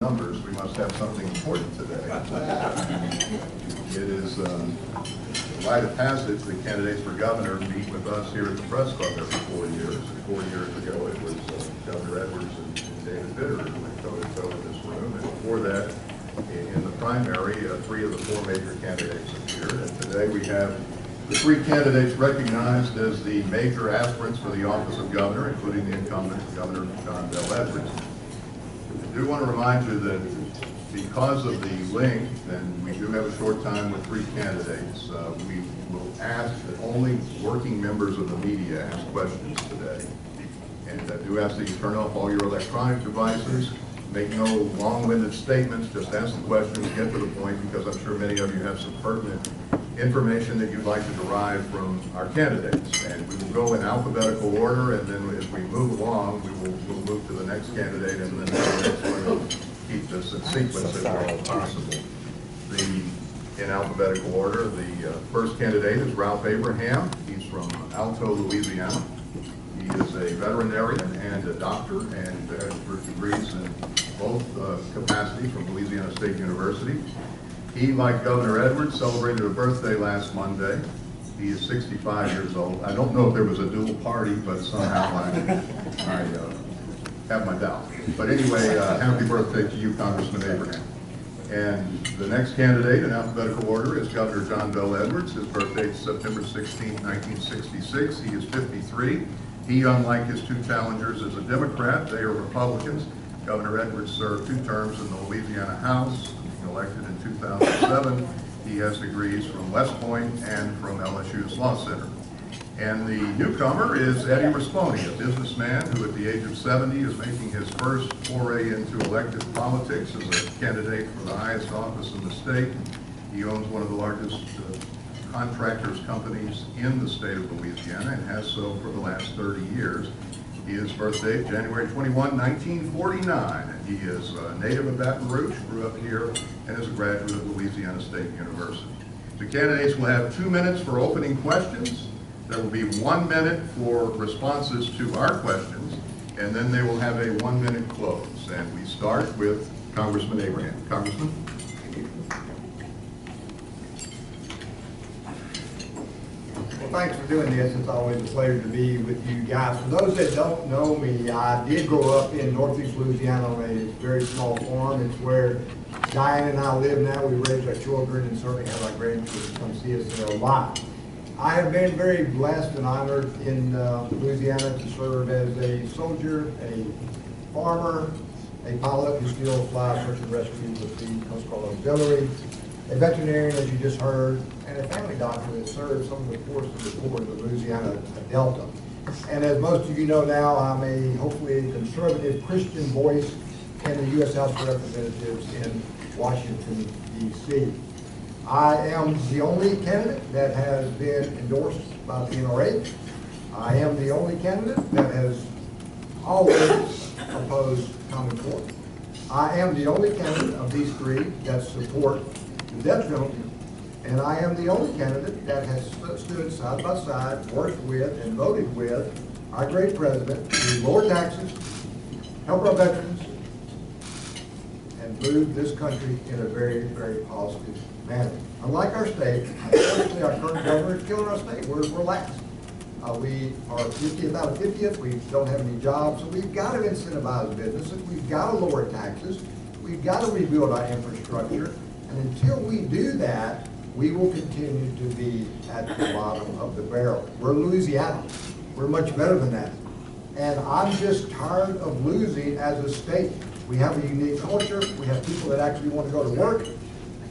numbers, we must have something important today. It is a rite of passage that candidates for governor meet with us here at the Press Club every 4 years. 4 years ago, it was Governor Edwards and David Bitter who went toe-to-toe in this room. And before that, in the primary, 3 of the 4 major candidates appeared. And today we have the 3 candidates recognized as the major aspirants for the office of governor, including the incumbent Governor John Bel Edwards. I do want to remind you that because of the link, and we do have a short time with 3 candidates, we will ask that only working members of the media ask questions today. And I do ask that you turn off all your electronic devices, make no long-winded statements, just ask the questions, get to the point, because I'm sure many of you have some pertinent information that you'd like to derive from our candidates. And we will go in alphabetical order, and then as we move along, we'll move to the next candidate, and then the next one, will keep this in sequence as well as possible. In alphabetical order, the first candidate is Ralph Abraham. He's from Alto, Louisiana. He is a veterinarian and a doctor, and has degrees in both capacities from Louisiana State University. He, like Governor Edwards, celebrated a birthday last Monday. He is 65 years old. I don't know if there was a dual party, but somehow I have my doubts. But anyway, happy birthday to you, Congressman Abraham. And the next candidate in alphabetical order is Governor John Bel Edwards. His birthday is September 16, 1966. He is 53. He, unlike his 2 challengers, is a Democrat. They are Republicans. Governor Edwards served 2 terms in the Louisiana House, being elected in 2007. He has degrees from West Point and from LSU's Law Center. And the newcomer is Eddie Risponi, a businessman who at the age of 70 is making his first foray into elected politics as a candidate for the highest office in the state. He owns one of the largest contractors companies in the state of Louisiana and has so for the last 30 years. His birthday is January 21, 1949, and he is a native of Baton Rouge, grew up here, and is a graduate of Louisiana State University. The candidates will have 2 minutes for opening questions. There will be 1 minute for responses to our questions, and then they will have a 1 minute close. And we start with Congressman Abraham. Congressman? Well, thanks for doing this. It's always a pleasure to be with you guys. For those that don't know me, I did grow up in Northeast Louisiana on a very small farm. It's where Diane and I live now. We raise our children and certainly have our grandchildren come see us there a lot. I have been very blessed and honored in Louisiana to serve as a soldier, a farmer, a pilot who still flies search and rescue with the Coast Guard Auxiliary, a veterinarian, as you just heard, and a family doctor that serves some of the forces of the Louisiana Delta. And as most of you know now, I'm hopefully a conservative Christian voice in the U.S. House of Representatives in Washington, D.C. I am the only candidate that has been endorsed by the NRA. I am the only candidate that has always opposed Common Core. I am the only candidate of these 3 that support the death penalty. And I am the only candidate that has stood side by side, worked with, and voted with our great president to lower taxes, help our veterans, and move this country in a very, very positive manner. Unlike our state, unfortunately our current governor is killing our state. We're last. We are 50th out of 50th. We don't have any jobs. So we've got to incentivize businesses. We've got to lower taxes. We've got to rebuild our infrastructure. And until we do that, we will continue to be at the bottom of the barrel. We're Louisiana. We're much better than that. And I'm just tired of losing as a state. We have a unique culture. We have people that actually want to go to work.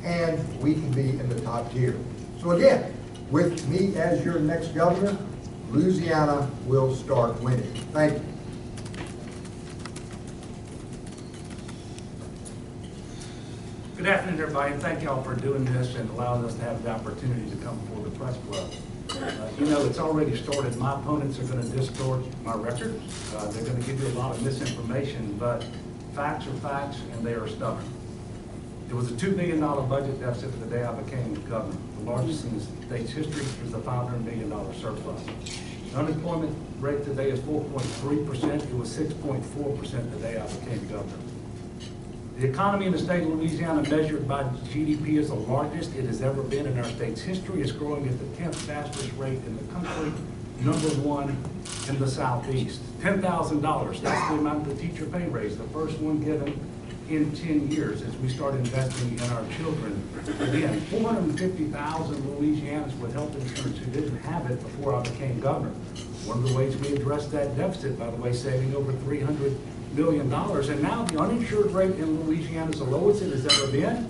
And we can be in the top tier. So again, with me as your next governor, Louisiana will start winning. Thank you. Good afternoon, everybody, and thank y'all for doing this and allowing us to have the opportunity to come before the press club. You know, it's already started. My opponents are going to distort my record. They're going to give you a lot of misinformation, but facts are facts, and they are stubborn. It was a $2 billion budget deficit the day I became governor. The largest in the state's history was a $500 million surplus. The unemployment rate today is 4.3%. It was 6.4% the day I became governor. The economy in the state of Louisiana, measured by GDP, is the largest it has ever been in our state's history. It's growing at the 10th fastest rate in the country, #1 in the Southeast. $10,000, that's the amount of the teacher pay raise, the first one given in 10 years as we start investing in our children. Again, 450,000 Louisianans with health insurance who didn't have it before I became governor. One of the ways we addressed that deficit, by the way, saving over $300 million. And now the uninsured rate in Louisiana is the lowest it has ever been,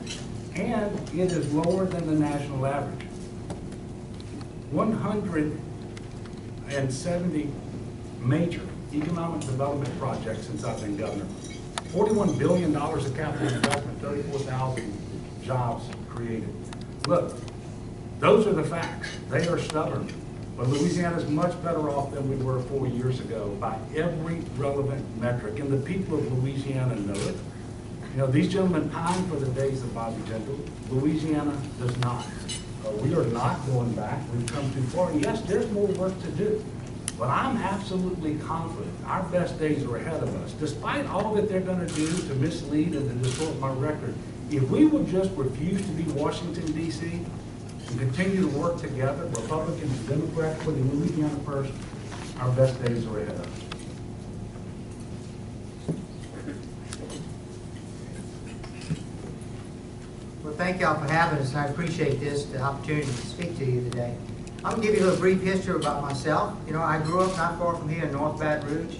and it is lower than the national average. 170 major economic development projects since I've been governor. $41 billion of capital investment, 34,000 jobs created. Look, those are the facts. They are stubborn. But Louisiana is much better off than we were 4 years ago by every relevant metric. And the people of Louisiana know it. You know, these gentlemen pine for the days of Bobby Jindal. Louisiana does not. We are not going back. We've come too far. And yes, there's more work to do. But I'm absolutely confident our best days are ahead of us. Despite all that they're going to do to mislead and to distort my record, if we would just refuse to be Washington, D.C., and continue to work together, Republicans and Democrats, putting Louisiana first, our best days are ahead of us. Well, thank y'all for having us. I appreciate this, the opportunity to speak to you today. I'm going to give you a little brief history about myself. You know, I grew up not far from here in North Baton Rouge.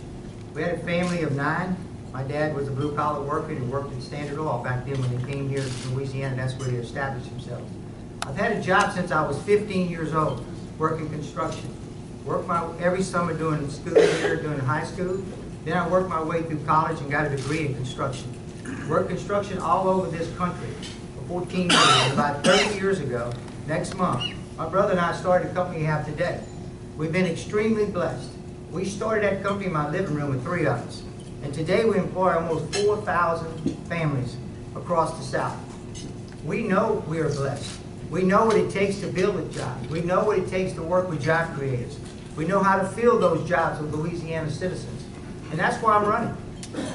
We had a family of 9. My dad was a blue-collar worker and worked at Standard Oil back then when he came here to Louisiana. That's where he established himself. I've had a job since I was 15 years old, working construction. Worked every summer during school year, during high school. Then I worked my way through college and got a degree in construction. Worked construction all over this country for 14 years. And about 30 years ago, next month, my brother and I started the company we have today. We've been extremely blessed. We started that company in my living room with 3 of us. And today we employ almost 4,000 families across the South. We know we are blessed. We know what it takes to build a job. We know what it takes to work with job creators. We know how to fill those jobs with Louisiana citizens. And that's why I'm running.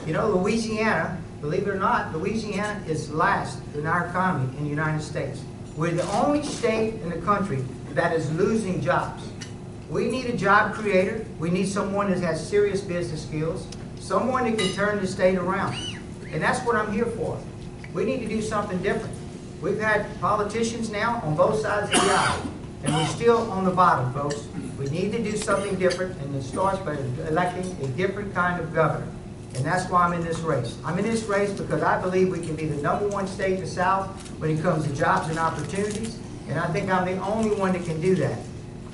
You know, Louisiana, believe it or not, Louisiana is last in our economy in the United States. We're the only state in the country that is losing jobs. We need a job creator. We need someone that has serious business skills, someone that can turn the state around. And that's what I'm here for. We need to do something different. We've had politicians now on both sides of the aisle, and we're still on the bottom, folks. We need to do something different, and it starts by electing a different kind of governor. And that's why I'm in this race. I'm in this race because I believe we can be the #1 state in the South when it comes to jobs and opportunities, and I think I'm the only one that can do that.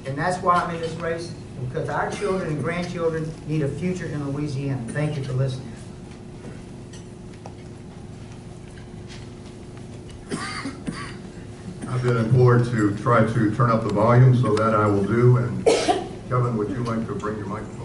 And that's why I'm in this race, because our children and grandchildren need a future in Louisiana. Thank you for listening. I've been implored to try to turn up the volume, so that I will do. And Kevin, would you like to bring your microphone?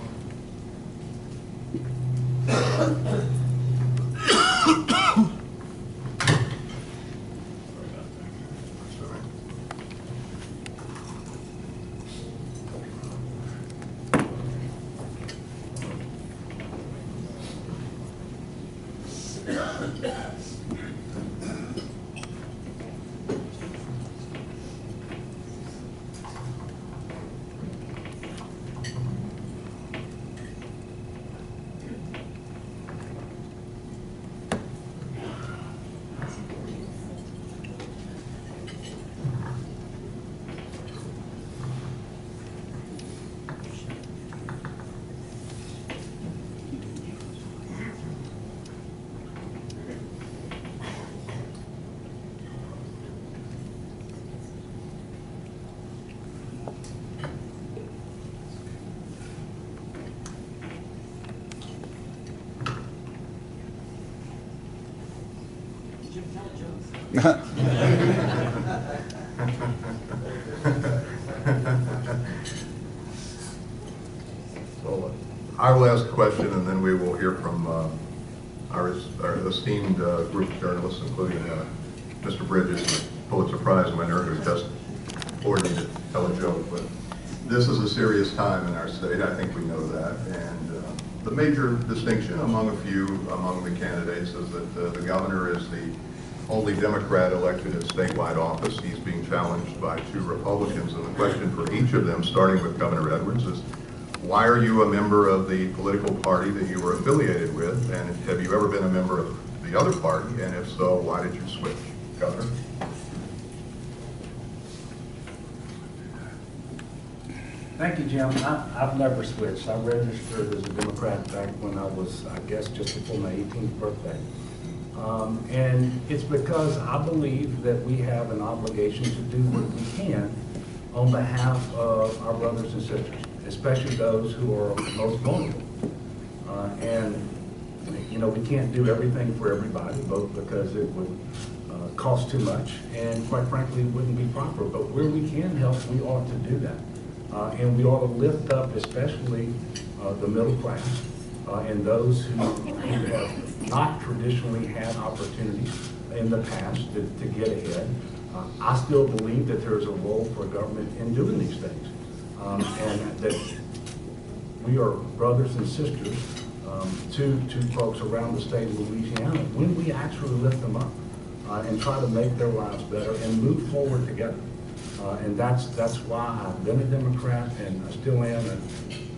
So I will ask a question, and then we will hear from our esteemed group of journalists, including Mr. Bridges, Pulitzer Prize winner, who just ordered me to tell a joke. But this is a serious time in our state. I think we know that. And The major distinction among a few among the candidates is that the governor is the only Democrat elected in statewide office. He's being challenged by 2 Republicans, and the question for each of them, starting with Governor Edwards, is why are you a member of the political party that you were affiliated with, and have you ever been a member of the other party, and if so, why did you switch? Governor? Thank you, Jim. I've never switched. I registered as a Democrat back when I was, I guess, just before my 18th birthday. And it's because I believe that we have an obligation to do what we can on behalf of our brothers and sisters, especially those who are most vulnerable. And, you know, we can't do everything for everybody, both because it would cost too much and, quite frankly, it wouldn't be proper. But where we can help, we ought to do that. And we ought to lift up especially the middle class and those who have not traditionally had opportunities in the past to get ahead. I still believe that there is a role for government in doing these things, and that we are brothers and sisters to folks around the state of Louisiana when we actually lift them up and try to make their lives better and move forward together. And that's why I've been a Democrat, and I still am, and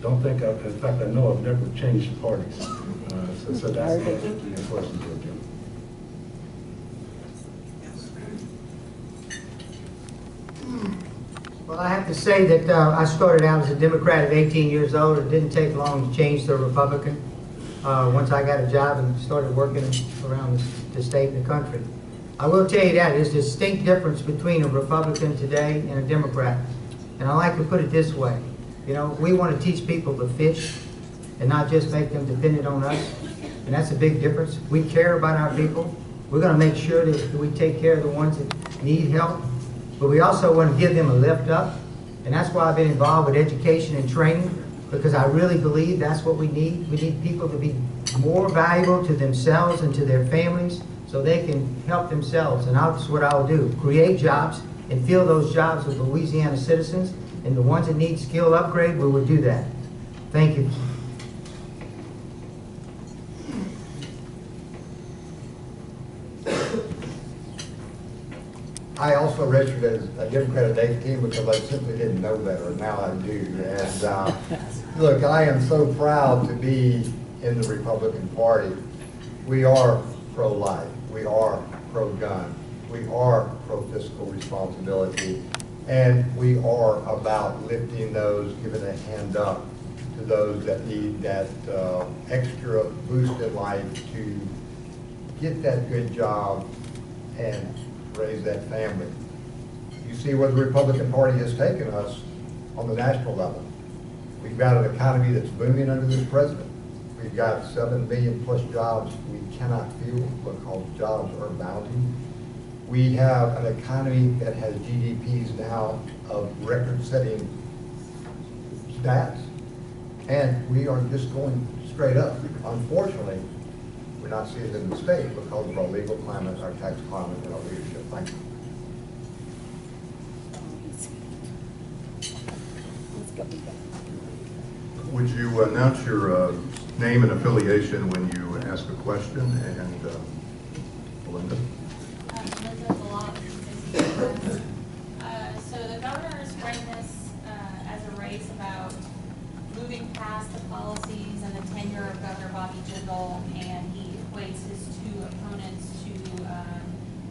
don't think in fact, I know I've never changed parties. So that's the answer to your question, Jim. Well, I have to say that I started out as a Democrat at 18 years old. It didn't take long to change to a Republican once I got a job and started working around the state and the country. I will tell you that there's a distinct difference between a Republican today and a Democrat. And I like to put it this way. You know, we want to teach people to fish and not just make them dependent on us. And that's a big difference. We care about our people. We're going to make sure that we take care of the ones that need help. But we also want to give them a lift up. And that's why I've been involved with education and training, because I really believe that's what we need. We need people to be more valuable to themselves and to their families so they can help themselves. And that's what I'll do, create jobs and fill those jobs with Louisiana citizens, and the ones that need skill upgrade, we will do that. Thank you. I also registered as a Democrat at 18 because I simply didn't know better. Now I do. And look, I am so proud to be in the Republican Party. We are pro-life. We are pro-gun. We are pro-fiscal responsibility. And we are about lifting those, giving a hand up to those that need that extra boost in life to get that good job and raise that family. You see where the Republican Party has taken us on the national level. We've got an economy that's booming under this president. We've got 7 million plus jobs we cannot fill because jobs are bounty. We have an economy that has GDPs now of record-setting stats, and we are just going straight up. Unfortunately, we're not seeing it in the state because of our legal climate, our tax climate, and our leadership. Thank you. Would you announce your name and affiliation when you ask a question? And Belinda? So the governor is framing this as a race about moving past the policies and the tenure of Governor Bobby Jindal, and he equates his 2 opponents to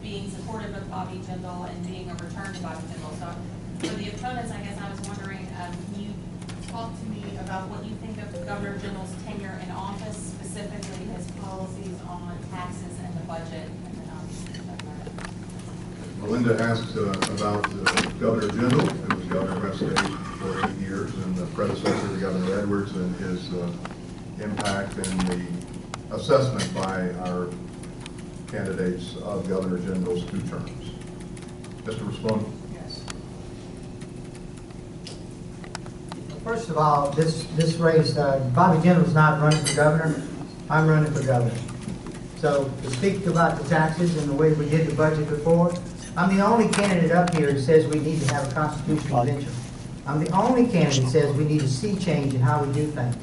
being supportive of Bobby Jindal and being a return to Bobby Jindal. So for the opponents, I guess I was wondering, can you talk to me about what you think of Governor Jindal's tenure in office, specifically his policies on taxes and the budget? Belinda asked about Governor Jindal, who was governor of the state for 8 years, and the predecessor to Governor Edwards, and his impact and the assessment by our candidates of Governor Jindal's 2 terms. Mr. Respond. Yes. First of all, this race, Bobby Jindal's not running for governor. I'm running for governor. So to speak about the taxes and the way we did the budget before, I'm the only candidate up here who says we need to have a constitutional convention. I'm the only candidate that says we need a sea change in how we do things.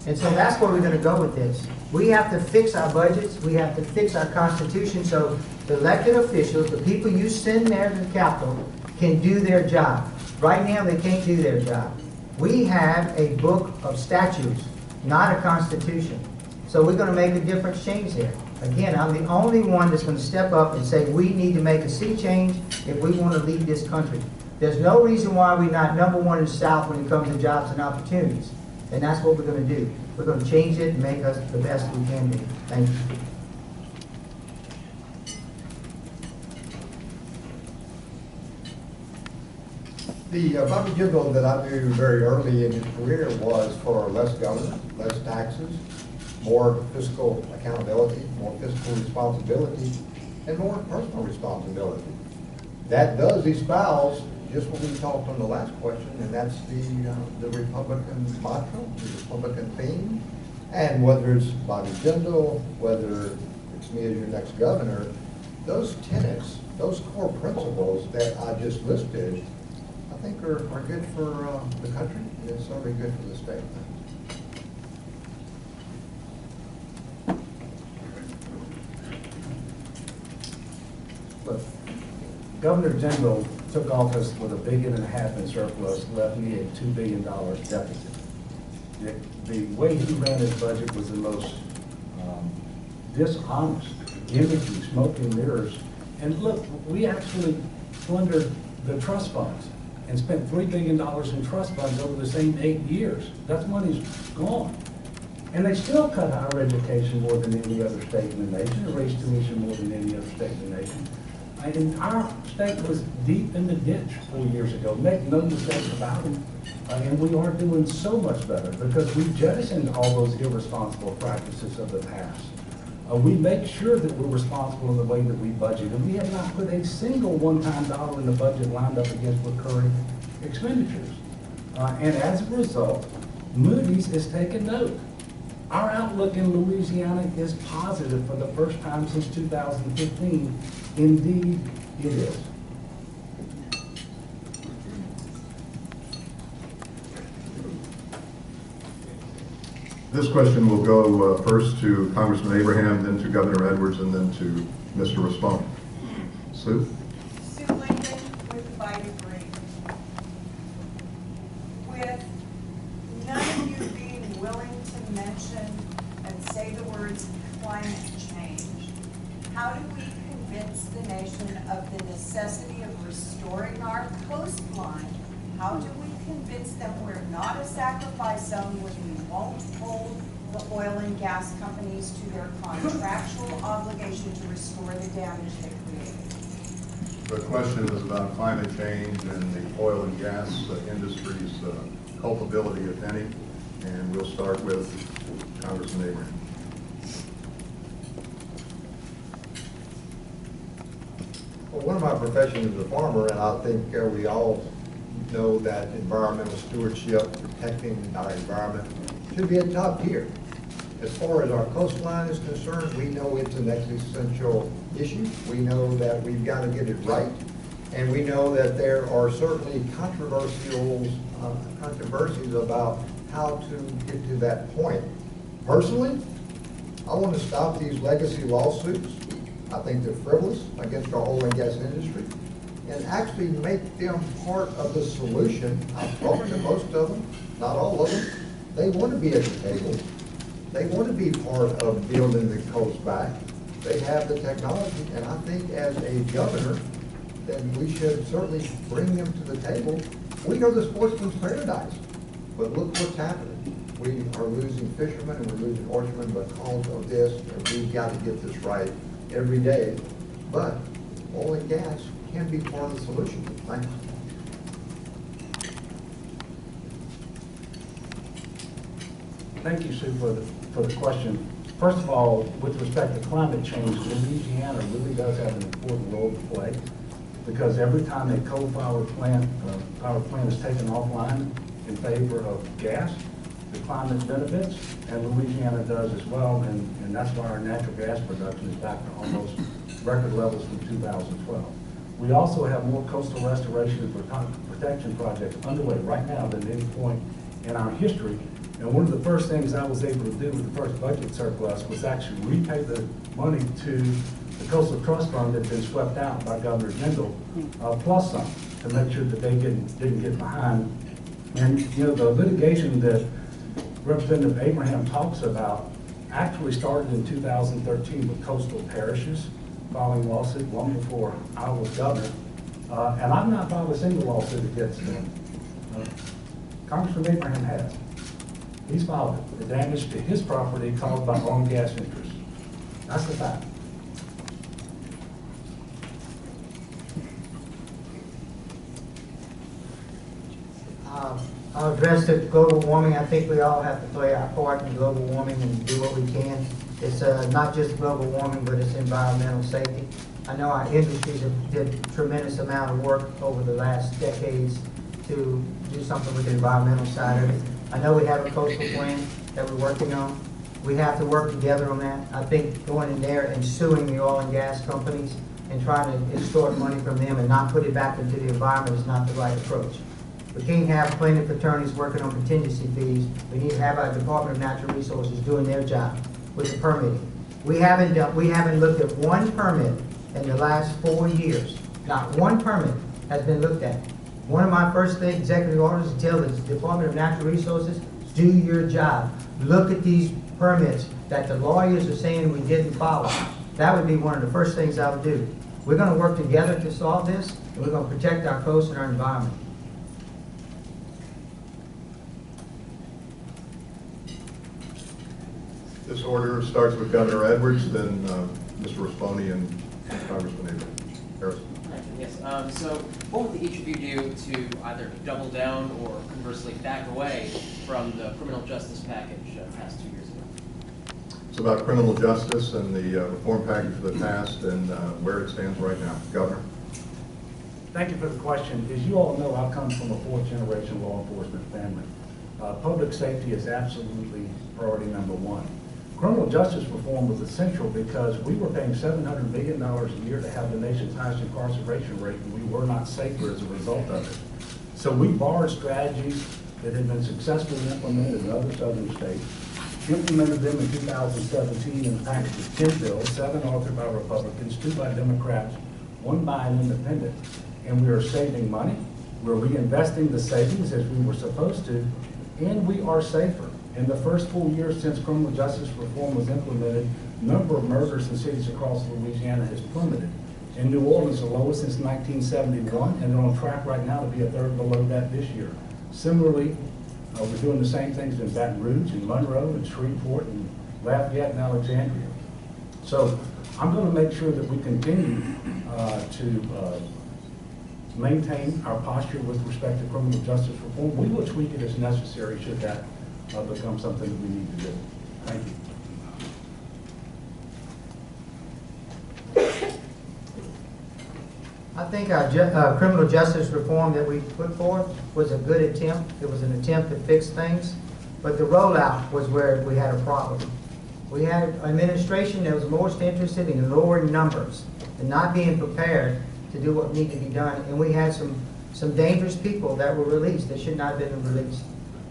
And so that's where we're gonna go with this. We have to fix our budgets, we have to fix our constitution, so the elected officials, the people you send there to the Capitol, can do their job. Right now, they can't do their job. We have a book of statutes, not a constitution. So we're gonna make a different change there. Again, I'm the only one that's gonna step up and say, we need to make a sea change if we wanna lead this country. There's no reason why we're not number one in the South when it comes to jobs and opportunities. And that's what we're gonna do. We're gonna change it and make us the best we can be. Thank you. The Bobby Jindal that I knew very early in his career was for less government, less taxes, more fiscal accountability, more fiscal responsibility, and more personal responsibility. That does espouse just what we talked on the last question, and that's the Republican mantra, the Republican theme. And whether it's Bobby Jindal, whether it's me as your next governor, those tenets, those core principles that I just listed, I think are good for the country, and it's certainly good for the state. But Governor Jindal took office with $1.5 billion in surplus, left me a $2 billion deficit. The way he ran his budget was the most dishonest, gimmicky, smoke and mirrors. And look, we actually plundered the trust funds and spent $3 billion in trust funds over the same 8 years. That money's gone. And they still cut higher education more than any other state in the nation, and raised tuition more than any other state in the nation. And our state was deep in the ditch 4 years ago. Make no mistake about it. And we are doing so much better because we jettisoned all those irresponsible practices of the past. We make sure that we're responsible in the way that we budget. And we have not put a single one-time dollar in the budget lined up against recurring expenditures. And as a result, Moody's is taking note. Our outlook in Louisiana is positive for the first time since 2015. Indeed, it is. This question will go first to Congressman Abraham, then to Governor Edwards, and then to Mr. Raspone. Sue? Sue Lincoln with the Biden degree. With none of you being willing to mention and say the words climate change, how do we convince the nation of the necessity of restoring our coastline? How do we convince them we're not a sacrifice zone when we won't hold the oil and gas companies to their contractual obligation to restore the damage they created? The question is about climate change and the oil and gas industry's culpability, if any, and we'll start with Congressman Abraham. Well, one of my professions is a farmer, and I think we all know that environmental stewardship, protecting our environment, should be at top tier. As far as our coastline is concerned, we know it's an existential issue. We know that we've got to get it right. And we know that there are certainly controversies about how to get to that point. Personally, I want to stop these legacy lawsuits. I think they're frivolous against our oil and gas industry, and actually make them part of the solution. I've talked to most of them, not all of them. They want to be at the table. They want to be part of building the coast back. They have the technology, and I think as a governor, that we should certainly bring them to the table. We are the sportsman's paradise, but look what's happening. We are losing fishermen and we're losing oarsmen because of this, and we've got to get this right every day. But oil and gas can be part of the solution. Thanks. Thank you, Sue, for the question. First of all, with respect to climate change, Louisiana really does have an important role to play, because every time a coal-powered plant is taken offline in favor of gas, the climate benefits, and Louisiana does as well, and that's why our natural gas production is back to almost record levels from 2012. We also have more coastal restoration and protection projects underway right now than any point in our history, And one of the first things I was able to do with the first budget surplus was actually repay the money to the Coastal Trust Fund that had been swept out by Governor Jindal, plus some, to make sure that they didn't get behind. And, you know, the litigation that Representative Abraham talks about actually started in 2013 with coastal parishes filing lawsuit long before I was governor. And I've not filed a single lawsuit against them. Congressman Abraham has. He's filed it. The damage to his property caused by oil and gas interests. That's the fact. I'll address the global warming. I think we all have to play our part in global warming and do what we can. It's not just global warming, but it's environmental safety. I know our industries have did a tremendous amount of work over the last decades to do something with the environmental side of it. I know we have a coastal plan that we're working on. We have to work together on that. I think going in there and suing the oil and gas companies and trying to extort money from them and not put it back into the environment is not the right approach. We can't have plaintiff attorneys working on contingency fees. We need to have our Department of Natural Resources doing their job with the permitting. We haven't looked at one permit in the last 4 years. Not one permit has been looked at. One of my first executive orders is to tell the Department of Natural Resources, do your job. Look at these permits that the lawyers are saying we didn't follow. That would be one of the first things I would do. We're going to work together to solve this, and we're going to protect our coast and our environment. This order starts with Governor Edwards, then Mr. Risponi and Congressman Harrison. Yes, so what would each of you do to either double down or conversely back away from the criminal justice package passed 2 years ago? It's about criminal justice and the reform package for the past and where it stands right now. Governor? Thank you for the question. As you all know, I come from a fourth-generation law enforcement family. Public safety is absolutely priority number one. Criminal justice reform was essential because we were paying $700 million a year to have the nation's highest incarceration rate, and we were not safer as a result of it. So we borrowed strategies that had been successfully implemented in other southern states, implemented them in 2017 in a package of 10 bills, 7 authored by Republicans, 2 by Democrats, 1 by an independent. And we are saving money, we're reinvesting the savings as we were supposed to, and we are safer. In the first full year since criminal justice reform was implemented, the number of murders in cities across Louisiana has plummeted. In New Orleans, the lowest since 1971, and they're on track right now to be a third below that this year. Similarly, we're doing the same things in Baton Rouge, and Monroe, and Shreveport, and Lafayette, and Alexandria. So I'm going to make sure that we continue to maintain our posture with respect to criminal justice reform. We will tweak it as necessary should that become something that we need to do. Thank you. I think our criminal justice reform that we put forth was a good attempt. It was an attempt to fix things, but the rollout was where we had a problem. We had an administration that was most interested in lowering numbers and not being prepared to do what needed to be done, and we had some dangerous people that were released that should not have been released.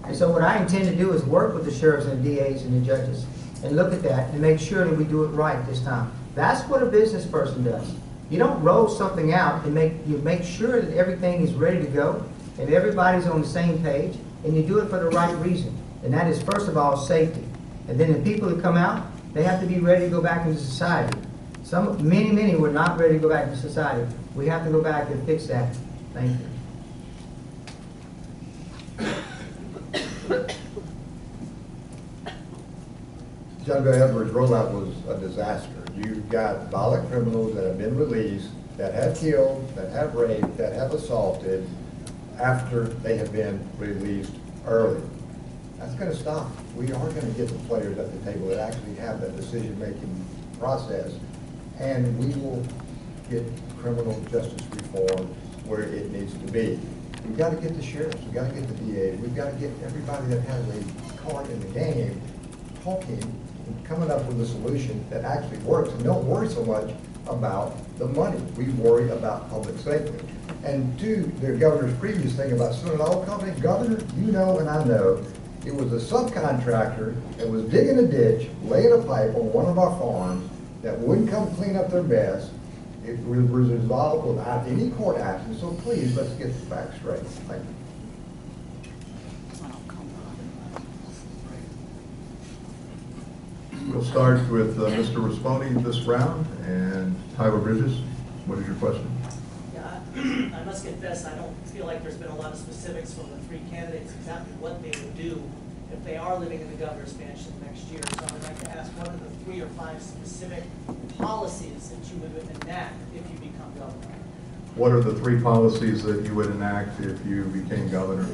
And so what I intend to do is work with the sheriffs and the DAs and the judges and look at that and make sure that we do it right this time. That's what a business person does. You don't roll something out and you make sure that everything is ready to go and everybody's on the same page, and you do it for the right reason. And that is, first of all, safety. And then the people that come out, they have to be ready to go back into society. Many were not ready to go back into society. We have to go back and fix that. Thank you. Governor Edwards' rollout was a disaster. You've got violent criminals that have been released, that have killed, that have raped, that have assaulted after they have been released early. That's going to stop. We are going to get the players at the table that actually have that decision-making process, and we will get criminal justice reform where it needs to be. We've got to get the sheriffs, we've got to get the DAs, we've got to get everybody that has a part in the game talking and coming up with a solution that actually works. And don't worry so much about the money. We worry about public safety. And to the governor's previous thing about suing an oil company, Governor, you know and I know, It was a subcontractor that was digging a ditch, laying a pipe on one of our farms that wouldn't come clean up their mess. It was resolved without any court action, so please, let's get the facts straight. Thank you. We'll start with Mr. Risponi this round, and Tyler Bridges, what is your question? Yeah, I must confess, I don't feel like there's been a lot of specifics from the three candidates exactly what they would do if they are living in the governor's mansion next year. So I'd like to ask, what are the 3 or 5 specific policies that you would enact if you become governor? What are the 3 policies that you would enact if you became governor?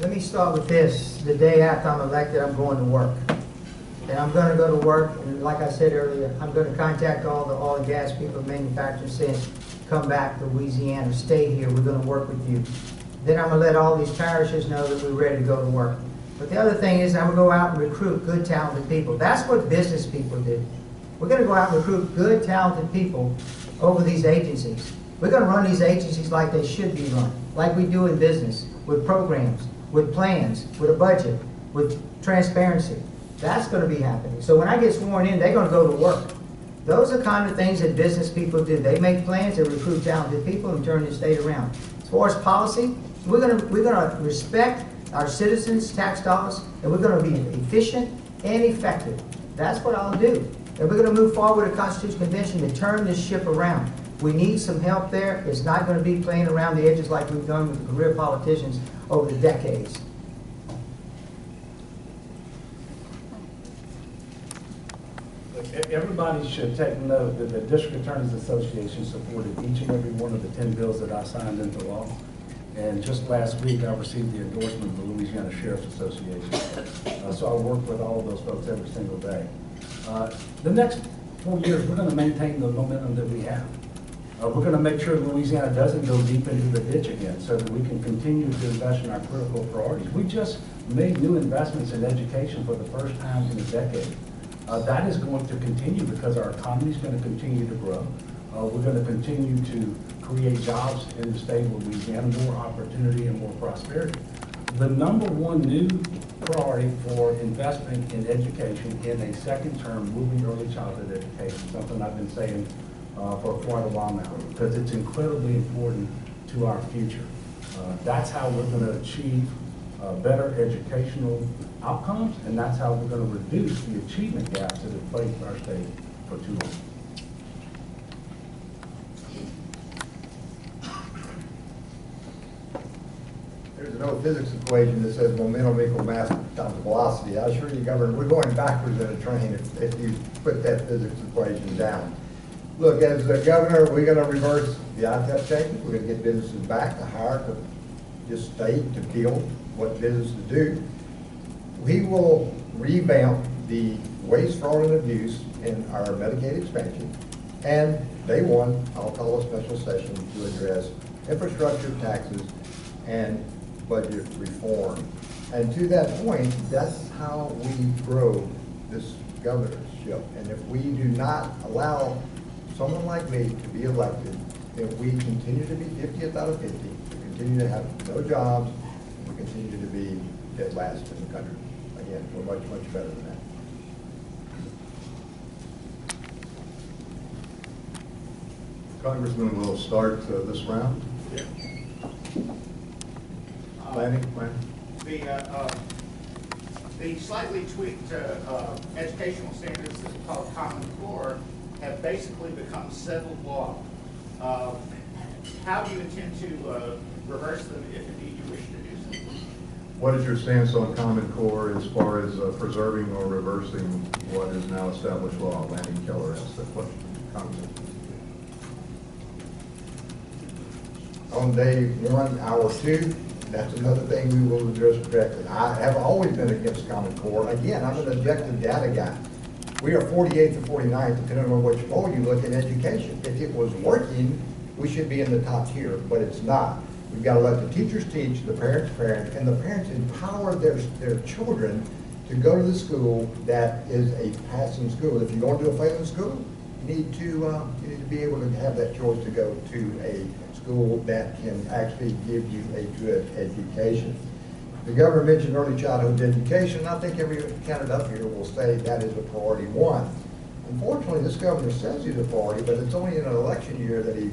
Let me start with this. The day after I'm elected, I'm going to work. And I'm going to go to work, and like I said earlier, I'm going to contact all the oil and gas people, manufacturers, saying, come back to Louisiana, stay here, we're going to work with you. Then I'm going to let all these parishes know that we're ready to go to work. But the other thing is I'm going to go out and recruit good, talented people. That's what business people do. We're going to go out and recruit good, talented people over these agencies. We're going to run these agencies like they should be run, like we do in business, with programs, with plans, with a budget, with transparency. That's going to be happening. So when I get sworn in, they're going to go to work. Those are the kind of things that business people do. They make plans, they recruit talented people, and turn the state around. As far as policy, we're going to respect our citizens' tax dollars, and we're going to be efficient and effective. That's what I'll do. And we're going to move forward with a Constitutional Convention to turn this ship around. We need some help there. It's not going to be playing around the edges like we've done with the career politicians over the decades. Everybody should take note that the District Attorneys Association supported each and every one of the 10 bills that I signed into law. And just last week, I received the endorsement of the Louisiana Sheriff's Association. So I work with all of those folks every single day. The next 4 years, we're going to maintain the momentum that we have. We're going to make sure Louisiana doesn't go deep into the ditch again so that we can continue to invest in our critical priorities. We just made new investments in education for the first time in a decade. That is going to continue because our economy is going to continue to grow. We're going to continue to create jobs in the state of Louisiana, more opportunity and more prosperity. The #1 new priority for investment in education in a second term will be early childhood education, something I've been saying for quite a while now, because it's incredibly important to our future. That's how we're going to achieve better educational outcomes, and that's how we're going to reduce the achievement gaps that have plagued our state for too long. There's an old physics equation that says momentum equals mass times velocity. I assure you, Governor, we're going backwards in a train if you put that physics equation down. Look, as the governor, we're going to reverse the ITEP changes. We're going to get businesses back to hire, to just stay, to build what businesses do. We will revamp the waste, fraud, and abuse in our Medicaid expansion. And day one, I'll call a special session to address infrastructure, taxes, and budget reform. And to that point, that's how we grow this governorship. And if we do not allow someone like me to be elected, then we continue to be 50th out of 50. We continue to have no jobs. And we continue to be dead last in the country. Again, we're much, much better than that. Congressman, we'll start this round. Planning. The slightly tweaked educational standards that are called Common Core have basically become settled law. How do you intend to reverse them if indeed you wish to do so? What is your stance on Common Core as far as preserving or reversing what is now established law? Lanny Keller asked that question. Congressman. On day one, hour two, that's another thing we will address directly. I have always been against Common Core. Again, I'm an objective data guy. We are 48th and 49th, depending on which poll you look in education. If it was working, we should be in the top tier, but it's not. We've got to let the teachers teach, the parents parent, and the parents empower their children to go to the school that is a passing school. If you're going to a failing school, you need to be able to have that choice to go to a school school that can actually give you a good education. The governor mentioned early childhood education. I think every candidate up here will say that is a priority one. Unfortunately, this governor says he's a priority, but it's only in an election year that he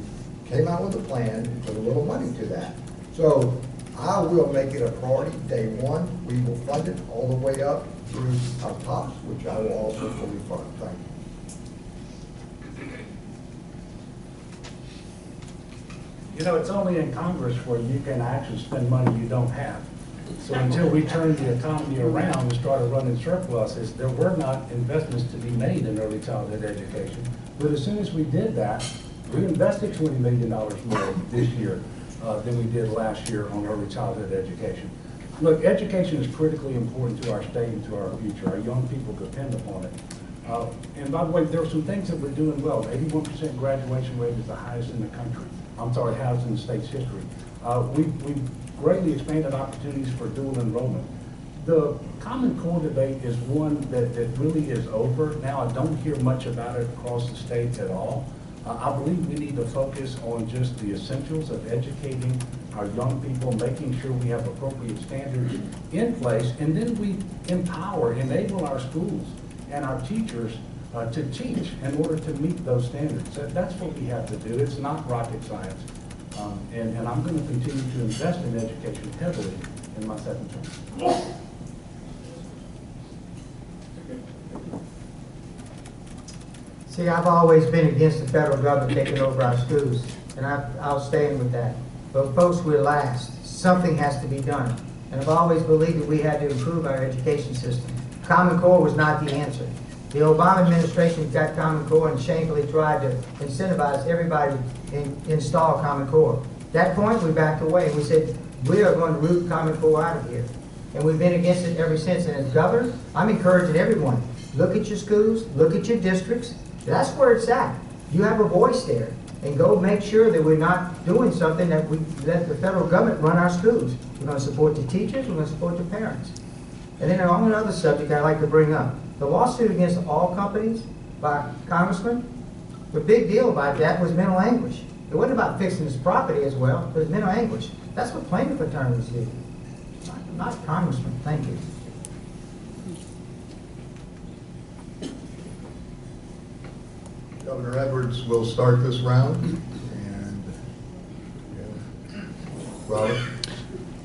came out with a plan and put a little money to that. So I will make it a priority day one. We will fund it all the way up through our tops, which I will also fully fund. Thank you. You know, it's only in Congress where you can actually spend money you don't have. So until we turn the economy around and started running surpluses, there were not investments to be made in early childhood education. But as soon as we did that, we invested $20 million more this year than we did last year on early childhood education. Look, education is critically important to our state and to our future. Our young people depend upon it. And by the way, there are some things that we're doing well. 81% graduation rate is the highest in the country. I'm sorry, highest in the state's history. We've greatly expanded opportunities for dual enrollment. The Common Core debate is one that really is over. Now I don't hear much about it across the state at all. I believe we need to focus on just the essentials of educating our young people, making sure we have appropriate standards in place, and then we empower, enable our schools and our teachers to teach in order to meet those standards. That's what we have to do. It's not rocket science. And I'm going to continue to invest in education heavily in my second term. See, I've always been against the federal government taking over our schools, and I'll stand with that. But folks, we're last. Something has to be done. And I've always believed that we had to improve our education system. Common Core was not the answer. The Obama administration got Common Core and shamefully tried to incentivize everybody to install Common Core. At that point, we backed away and we said, we are going to root Common Core out of here. And we've been against it ever since. And as governor, I'm encouraging everyone, look at your schools, look at your districts. That's where it's at. You have a voice there. And go make sure that we're not doing something that we let the federal government run our schools. We're going to support the teachers, we're going to support the parents. And then on another subject I'd like to bring up, the lawsuit against all companies by Congressman, the big deal about that was mental anguish. It wasn't about fixing his property as well, but it was mental anguish. That's what plaintiff attorneys do, not Congressman. Thank you. Governor Edwards will start this round. And Robert.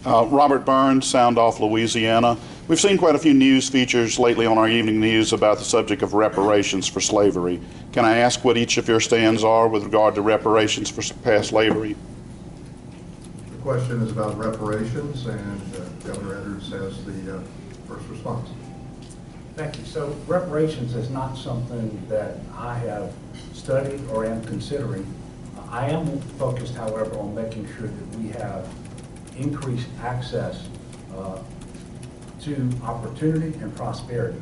Robert Burns, Sound Off, Louisiana. We've seen quite a few news features lately on our evening news about the subject of reparations for slavery. Can I ask what each of your stands are with regard to reparations for past slavery? The question is about reparations, and Governor Edwards has the first response. Thank you. So reparations is not something that I have studied or am considering. I am focused, however, on making sure that we have increased access to opportunity and prosperity.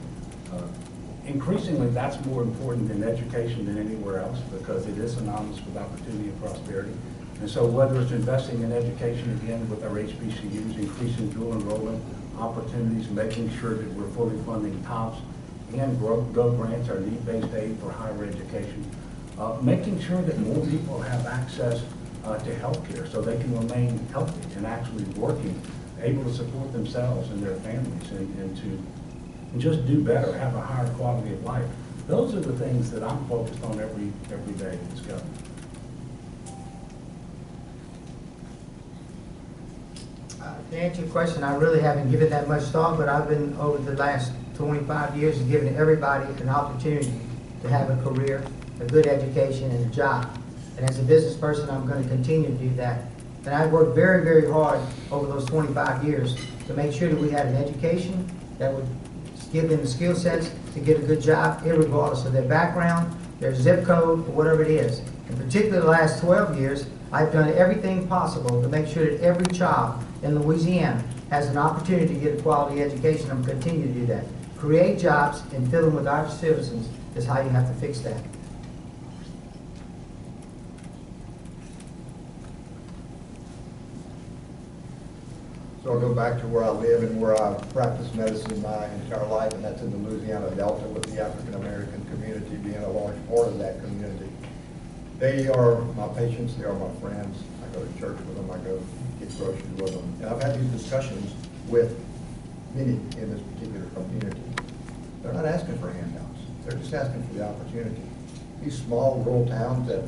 Increasingly, that's more important in education than anywhere else because it is synonymous with opportunity and prosperity. And so whether it's investing in education, again, with our HBCUs, increasing dual enrollment opportunities, making sure that we're fully funding TOPS and Gov grants, our need-based aid for higher education, making sure that more people have access to health care so they can remain healthy and actually working, able to support themselves and their families and to just do better, have a higher quality of life. Those are the things that I'm focused on every day as governor. To answer your question, I really haven't given that much thought, but I've been over the last 25 years giving everybody an opportunity to have a career, a good education, and a job. And as a business person, I'm going to continue to do that. And I worked very, very hard over those 25 years to make sure that we had an education that would give them the skill sets to get a good job, irregardless of their background, their zip code, or whatever it is. In particular, the last 12 years, I've done everything possible to make sure that every child in Louisiana has an opportunity to get a quality education. I'm going to continue to do that. Create jobs and fill them with our citizens is how you have to fix that. So I'll go back to where I live and where I've practiced medicine my entire life, and that's in the Louisiana Delta, with the African American community being a large part of that community. They are my patients, they are my friends. I go to church with them, I go get groceries with them. And I've had these discussions with many in this particular community. They're not asking for handouts. They're just asking for the opportunity. These small rural towns that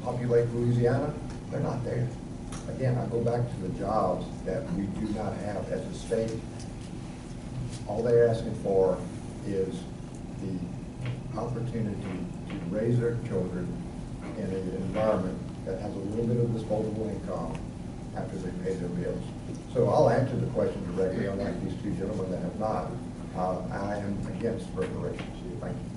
populate Louisiana, they're not there. Again, I go back to the jobs that we do not have as a state. All they're asking for is the opportunity to raise their children in an environment that has a little bit of disposable income after they pay their bills. So I'll answer the question directly, unlike these two gentlemen that have not. I am against reparations. Thank you.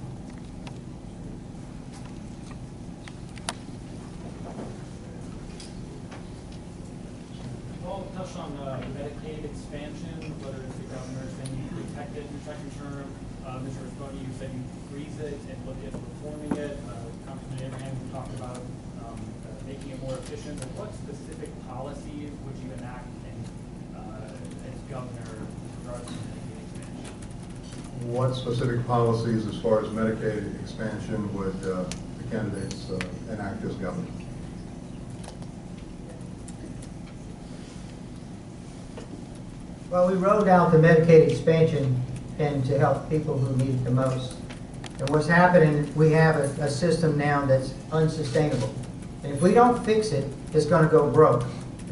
Paul touched on Medicaid expansion, whether it's the governor's been protected in your second term. Mr. Risponi, you said you freeze it and look at reforming it. Congressman Abraham talked about making it more efficient. But what specific policies would you enact as governor with regards to Medicaid expansion? What specific policies as far as Medicaid expansion would the candidates enact as governor? Well, we rolled out the Medicaid expansion and to help people who need it the most. And what's happening, we have a system now that's unsustainable. And if we don't fix it, it's going to go broke.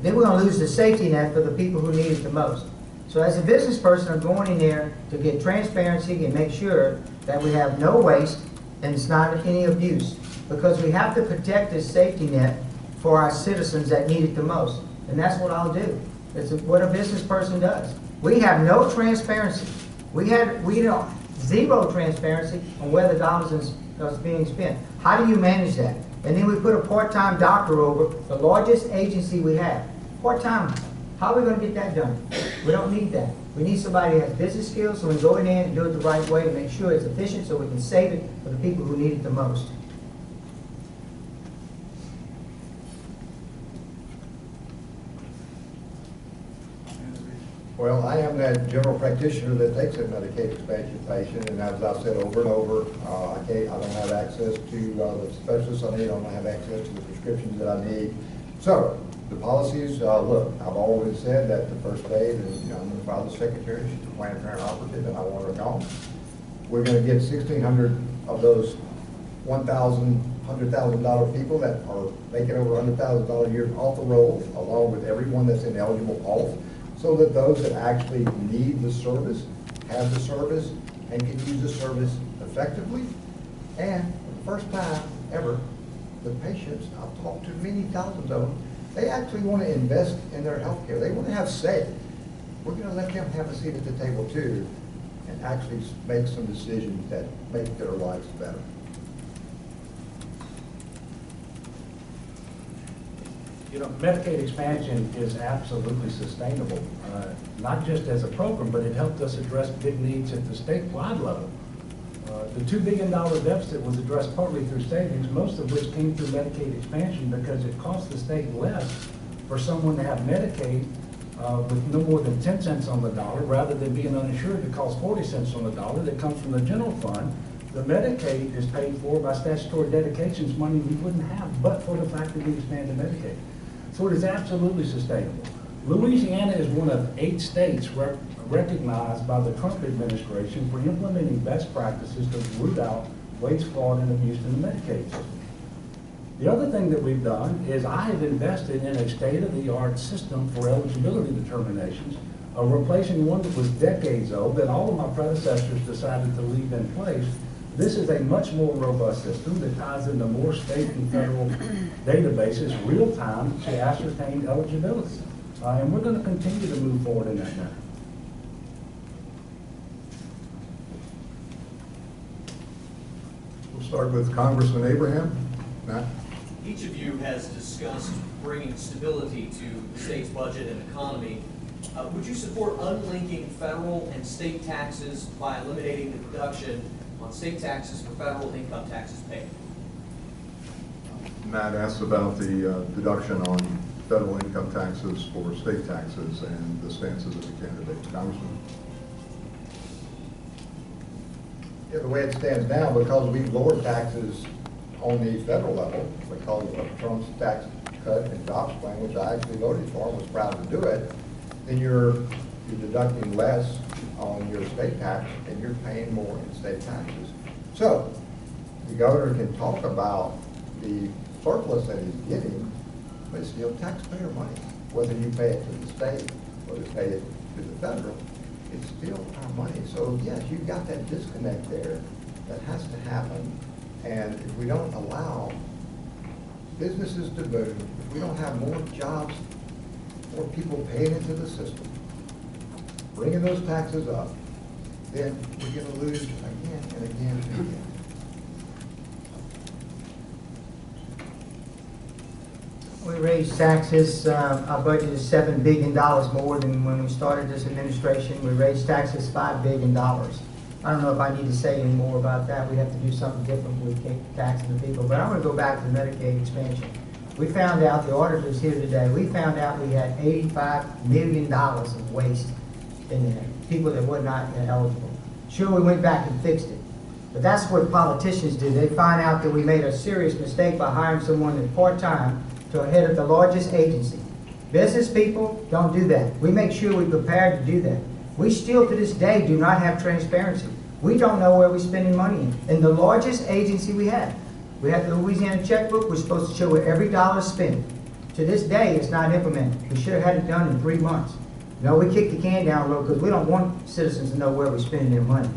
Then we're going to lose the safety net for the people who need it the most. So as a business person, I'm going in there to get transparency and make sure that we have no waste and it's not any abuse. Because we have to protect this safety net for our citizens that need it the most. And that's what I'll do. It's what a business person does. We have no transparency. We don't zero transparency on where the dollars is being spent. How do you manage that? And then we put a part-time doctor over the largest agency we have. Part-time. How are we going to get that done? We don't need that. We need somebody that has business skills so we can go in there and do it the right way and make sure it's efficient so we can save it for the people who need it the most. Well, I am that general practitioner that takes a Medicaid expansion patient, and as I've said over and over, I don't have access to the specialists I need, I don't have access to the prescriptions that I need. So, the policies, look, I've always said that the first day, I'm going to file the secretary, she's a Planned Parenthood operative, and I want her gone. We're going to get 1,600 of those $100,000 people that are making over $100,000 a year off the rolls, along with everyone that's ineligible off, so that those that actually need the service have the service and can use the service effectively. And for the first time ever, the patients, I've talked to many thousands of them, they actually want to invest in their health care. They want to have say. We're going to let them have a seat at the table too and actually make some decisions that make their lives better. You know, Medicaid expansion is absolutely sustainable, not just as a program, but it helped us address big needs at the statewide level. The $2 billion deficit was addressed partly through savings, most of which came through Medicaid expansion because it cost the state less for someone to have Medicaid with no more than 10 cents on the dollar, rather than being uninsured that costs 40 cents on the dollar that comes from the general fund. The Medicaid is paid for by statutory dedications, money we wouldn't have but for the fact that we expanded Medicaid. So it is absolutely sustainable. Louisiana is one of 8 states recognized by the Trump administration for implementing best practices to root out waste, fraud, and abuse in the Medicaid system. The other thing that we've done is I have invested in a state-of-the-art system for eligibility determinations, replacing one that was decades old that all of my predecessors decided to leave in place. This is a much more robust system that ties into more state and federal databases real time to ascertain eligibility. And we're going to continue to move forward in that manner. We'll start with Congressman Abraham. Matt? Each of you has discussed bringing stability to the state's budget and economy. Would you support unlinking federal and state taxes by eliminating the deduction on state taxes for federal income taxes paid? Matt asked about the deduction on federal income taxes for state taxes and the stances of the candidates. Congressman? Yeah, the way it stands now, because we've lowered taxes on the federal level, because of Trump's tax cut and jobs plan, which I actually voted for and was proud to do it, then you're deducting less on your state tax and you're paying more in state taxes. So the governor can talk about the surplus that he's getting, but it's still taxpayer money. Whether you pay it to the state or you pay it to the federal, it's still our money. So yes, you've got that disconnect there that has to happen. And if we don't allow businesses to move, if we don't have more jobs, more people paying into the system, bringing those taxes up, then we're going to lose again and again and again. We raised taxes, our budget is $7 billion more than when we started this administration. We raised taxes $5 billion. I don't know if I need to say any more about that. We have to do something different with taxing the people. But I want to go back to the Medicaid expansion. We found out, the auditors here today, we found out we had $85 million of waste in there, people that were not eligible. Sure, we went back and fixed it. But that's what politicians do. They find out that we made a serious mistake by hiring someone that's part-time to head of the largest agency. Business people don't do that. We make sure we're prepared to do that. We still to this day do not have transparency. We don't know where we're spending money in the largest agency we have. We have the Louisiana checkbook. We're supposed to show where every dollar is spent. To this day, it's not implemented. We should have had it done in 3 months. No, we kicked the can down the road because we don't want citizens to know where we're spending their money.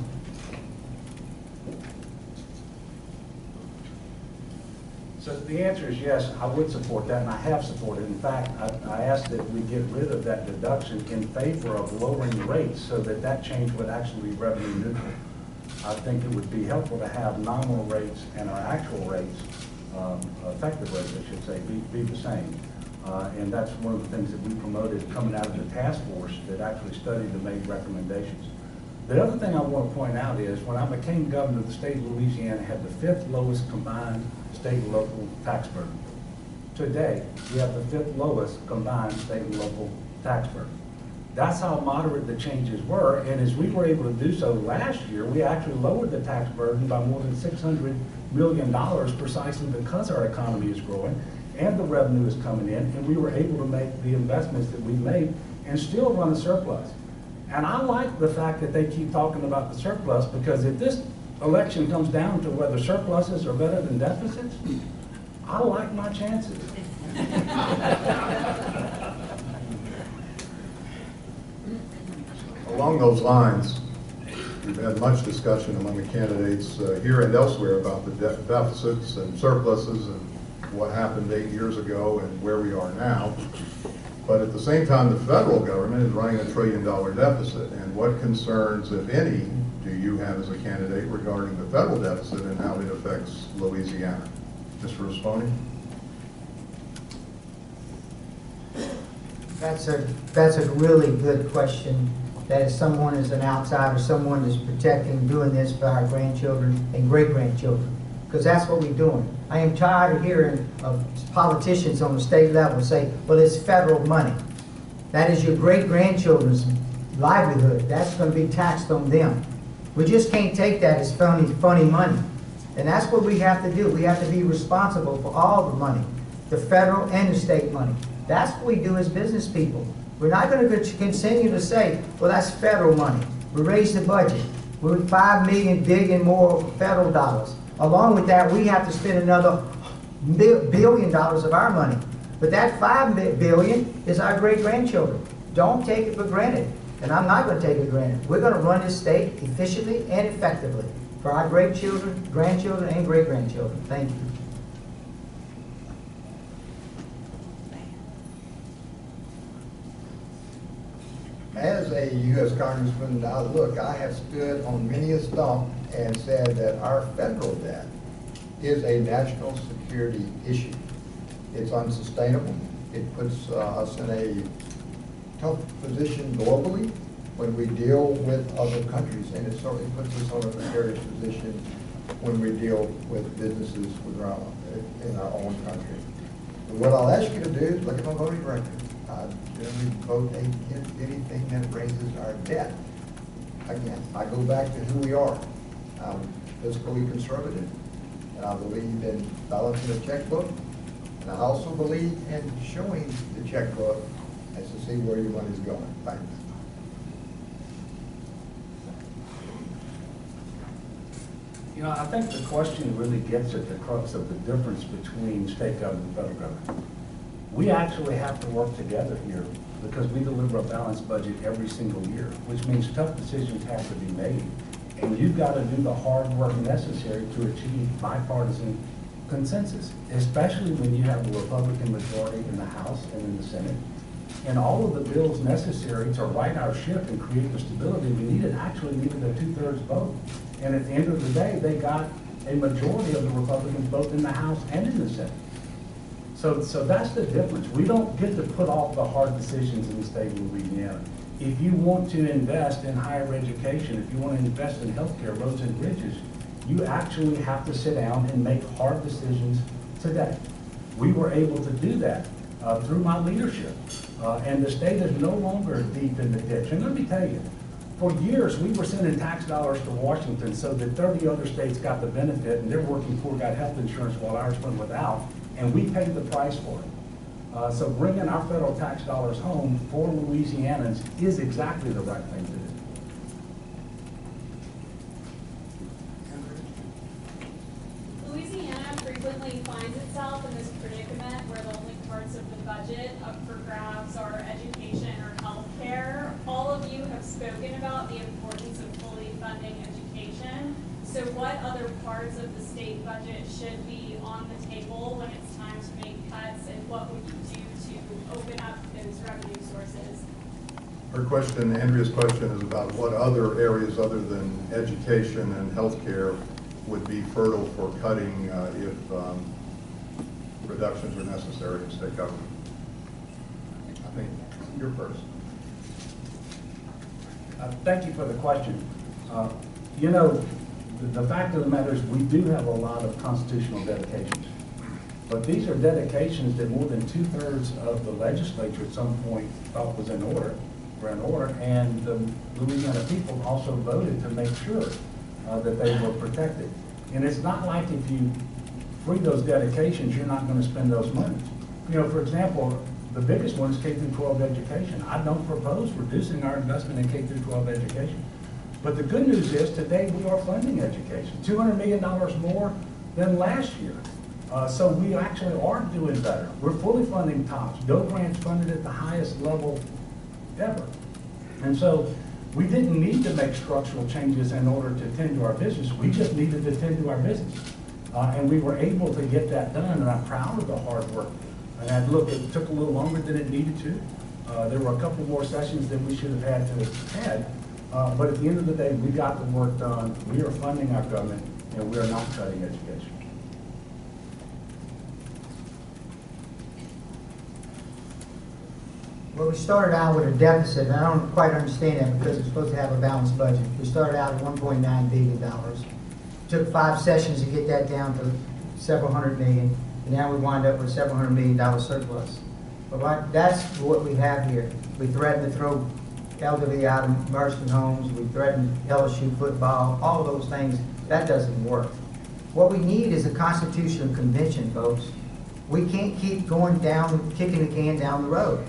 So the answer is yes, I would support that, and I have supported it. In fact, I asked that we get rid of that deduction in favor of lowering the rates so that that change would actually be revenue neutral. I think it would be helpful to have nominal rates and our actual rates, effective rates, I should say, be the same. And that's one of the things that we promoted coming out of the task force that actually studied and made recommendations. The other thing I want to point out is when I became governor, the state of Louisiana had the 5th lowest combined state and local tax burden. Today, we have the 5th lowest combined state and local tax burden. That's how moderate the changes were, and as we were able to do so last year, we actually lowered the tax burden by more than $600 million precisely because our economy is growing and the revenue is coming in, and we were able to make the investments that we made and still run a surplus. And I like the fact that they keep talking about the surplus, because if this election comes down to whether surpluses are better than deficits, I like my chances. Along those lines, we've had much discussion among the candidates here and elsewhere about the deficits and surpluses and what happened 8 years ago and where we are now. But at the same time, the federal government is running $1 trillion deficit. And what concerns, if any, do you have as a candidate regarding the federal deficit and how it affects Louisiana? Mr. Risponi? That's a really good question. That if someone is an outsider, someone is protecting, doing this for our grandchildren and great-grandchildren, because that's what we're doing. I am tired of hearing of politicians on the state level say, well, it's federal money. That is your great-grandchildren's livelihood. That's going to be taxed on them. We just can't take that as funny money. And that's what we have to do. We have to be responsible for all the money, the federal and the state money. That's what we do as business people. We're not going to continue to say, well, that's federal money. We raised the budget. We're $5 billion more federal dollars. Along with that, we have to spend another $1 billion of our money. But that $5 billion is our great-grandchildren. Don't take it for granted. And I'm not going to take it for granted. We're going to run this state efficiently and effectively for our great-children, grandchildren, and great-grandchildren. Thank you. As a U.S. Congressman, look, I have stood on many a stump and said that our federal debt is a national security issue. It's unsustainable. It puts us in a tough position globally when we deal with other countries, and it certainly puts us on a precarious position when we deal with businesses in our own country. What I'll ask you to do is look at my voting record. I generally vote against anything that raises our debt. Again, I go back to who we are. I'm fiscally conservative, and I believe in balancing the checkbook, And I also believe in showing the checkbook as to see where your money's going. Thanks. You know, I think the question really gets at the crux of the difference between state government and federal government. We actually have to work together here because we deliver a balanced budget every single year, which means tough decisions have to be made. And you've got to do the hard work necessary to achieve bipartisan consensus, especially when you have a Republican majority in the House and in the Senate. And all of the bills necessary to right our ship and create the stability we needed actually needed a 2/3 vote. And at the end of the day, they got a majority of the Republicans both in the House and in the Senate. So that's the difference. We don't get to put off the hard decisions in the state of Louisiana. If you want to invest in higher education, if you want to invest in healthcare, roads and bridges, you actually have to sit down and make hard decisions today. We were able to do that through my leadership. And the state is no longer deep in the ditch. And let me tell you, for years, we were sending tax dollars to Washington so that 30 other states got the benefit and their working poor got health insurance while ours went without, and we paid the price for it. So bringing our federal tax dollars home for Louisianans is exactly the right thing to do. Louisiana frequently finds itself in this predicament where the only parts of the budget up for grabs are education or healthcare. All of you have spoken about the importance of fully funding education. So what other parts of the state budget should be on the table when it's time to make cuts, and what would you do to open up those revenue sources? Her question, Andrea's question, is about what other areas other than education and healthcare would be fertile for cutting if reductions are necessary in state government. I think you're first. Thank you for the question. You know, the fact of the matter is we do have a lot of constitutional dedications. But these are dedications that more than 2/3 of the legislature at some point thought was in order, and the Louisiana people also voted to make sure that they were protected. And it's not like if you free those dedications, you're not going to spend those monies. You know, for example, the biggest one is K-12 education. I don't propose reducing our investment in K-12 education. But the good news is today we are funding education, $200 million more than last year. So we actually are doing better. We're fully funding TOPS. Gov grants funded at the highest level ever. And so we didn't need to make structural changes in order to tend to our business. We just needed to tend to our business. And we were able to get that done, and I'm proud of the hard work. And look, it took a little longer than it needed to. There were a couple more sessions that we should have had to have had. But at the end of the day, we got the work done. We are funding our government, and we are not cutting education. Well, we started out with a deficit, and I don't quite understand that because it's supposed to have a balanced budget. We started out at $1.9 billion. Took 5 sessions to get that down to several hundred million, and now we wind up with $several $100 million surplus. But that's what we have here. We threatened to throw elderly out of nursing homes. We threatened LSU football, all of those things. That doesn't work. What we need is a constitutional convention, folks. We can't keep going down, kicking the can down the road.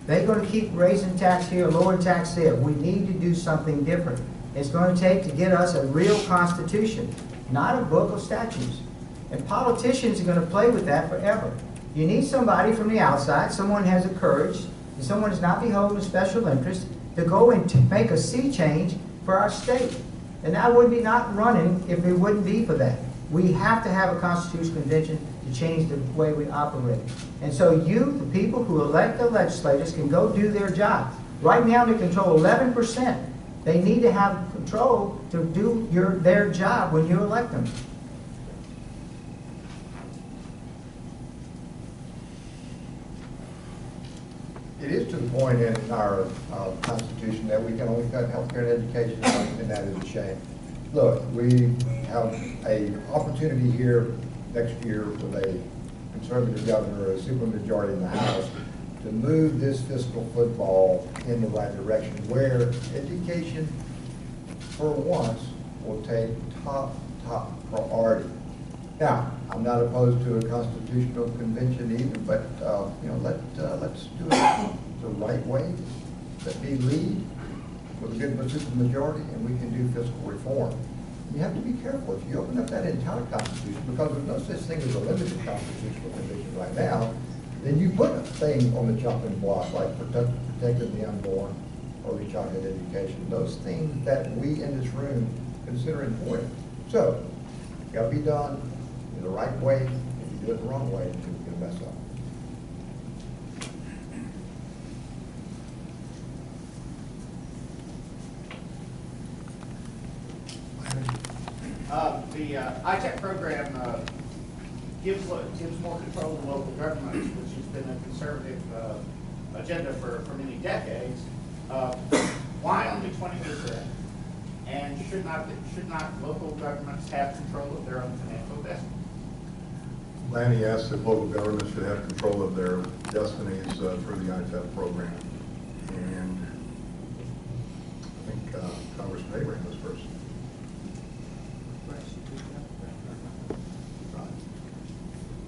They're going to keep raising tax here, lowering tax there. We need to do something different. It's going to take to get us a real constitution, not a book of statutes. And politicians are going to play with that forever. You need somebody from the outside, someone who has the courage, and someone who's not beholden to special interest, to go and to make a sea change for our state. And I would be not running if it wouldn't be for that. We have to have a constitutional convention to change the way we operate. And so you, the people who elect the legislators, can go do their job. Right now they control 11%. They need to have control to do their job when you elect them. It is to the point in our Constitution that we can only cut healthcare and education, and that is a shame. Look, we have an opportunity here next year with a conservative governor, a supermajority in the House, to move this fiscal football in the right direction, where education, for once, will take top priority. Now, I'm not opposed to a constitutional convention either, but, let's do it the right way. Let me lead with a good super majority, and we can do fiscal reform. You have to be careful. If you open up that entire Constitution, because there's no such thing as a limited constitutional convention right now, then you put a thing on the chopping block, like protecting the unborn, early childhood education, those things that we in this room consider important. So, gotta be done in the right way. If you do it the wrong way, you're gonna mess up. The ITEC program gives more control to local governments, which has been a conservative agenda for many decades. Why only 20%? And should not local governments have control of their own financial destiny? Lanny asked if local governments should have control of their destinies through the ITEP program. And I think Congressman Abraham was first.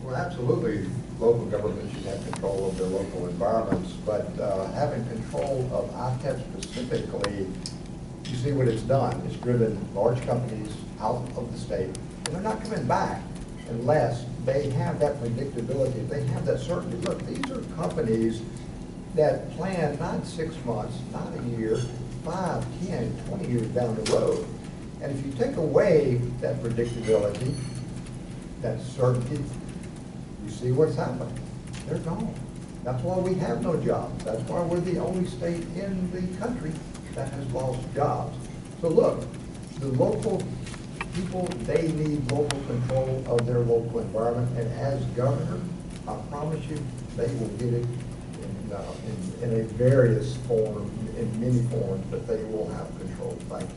Well, absolutely, local governments should have control of their local environments, but having control of ITEP specifically, you see what it's done. It's driven large companies out of the state, and they're not coming back unless they have that predictability, they have that certainty. Look, these are companies that plan not 6 months, not a year, 5, 10, 20 years down the road. And if you take away that predictability, that certainty, you see what's happening. They're gone. That's why we have no jobs. That's why we're the only state in the country that has lost jobs. So look, the local people, they need local control of their local environment, and as governor, I promise you, they will get it in a various form, in many forms, but they will have control. Thank you.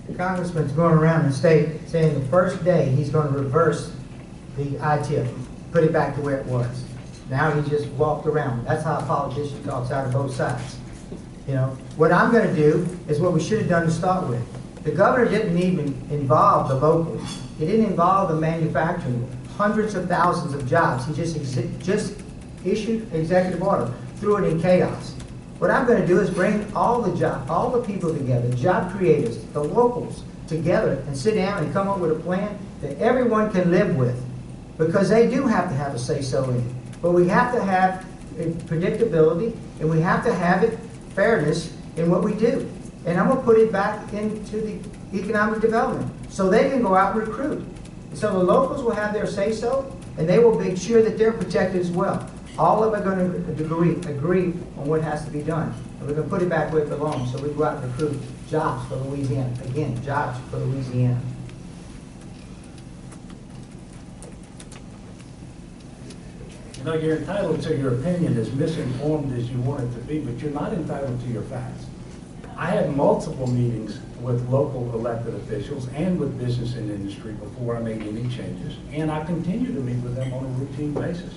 The congressman's going around the state saying the first day he's going to reverse the ITIP, put it back to where it was. Now he just walked around. That's how a politician talks out of both sides. You know, what I'm going to do is what we should have done to start with. The governor didn't even involve the locals. He didn't involve the manufacturing. Hundreds of thousands of jobs. He just issued executive order, threw it in chaos. What I'm going to do is bring all the people together, job creators, the locals together, and sit down and come up with a plan that everyone can live with, because they do have to have a say-so in it. But we have to have predictability, and we have to have fairness in what we do. And I'm going to put it back into the economic development so they can go out and recruit. So the locals will have their say-so, and they will make sure that they're protected as well. All of them are going to agree on what has to be done. And we're going to put it back where it belongs, so we go out and recruit jobs for Louisiana. Again, jobs for Louisiana. You know, you're entitled to your opinion, as misinformed as you want it to be, but you're not entitled to your facts. I had multiple meetings with local elected officials and with business and industry before I made any changes, and I continue to meet with them on a routine basis.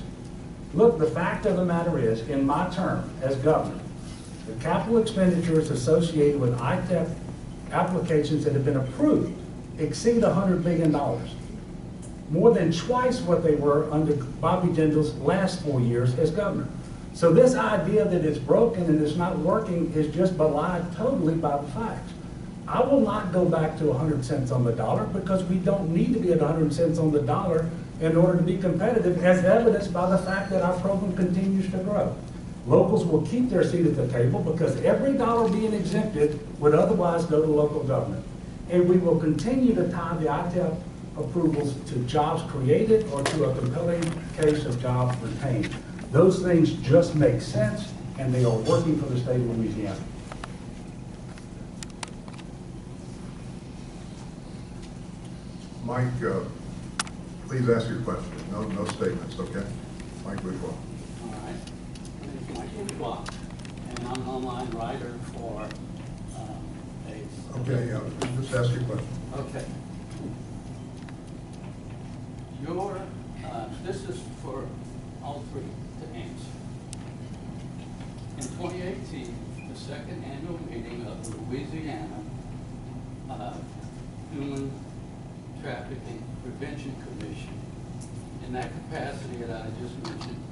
Look, the fact of the matter is, in my term as governor, the capital expenditures associated with ITEP applications that have been approved exceed $100 billion. More than twice what they were under Bobby Jindal's last 4 years as governor. So this idea that it's broken and it's not working is just belied totally by the facts. I will not go back to 100 cents on the dollar, because we don't need to be at 100 cents on the dollar in order to be competitive, as evidenced by the fact that our program continues to grow. Locals will keep their seat at the table because every dollar being exempted would otherwise go to local government. And we will continue to tie the ITEP approvals to jobs created or to a compelling case of jobs retained. Those things just make sense, and they are working for the state of Louisiana. Mike, please ask your question. No statements, okay? Mike Bourgeois. All right. My name is Mike Bourgeois, and I'm an online writer for a... Okay, just ask your question. Okay. This is for all three to answer. In 2018, the second annual meeting of the Louisiana Human Trafficking Prevention Commission, in that capacity that I just mentioned,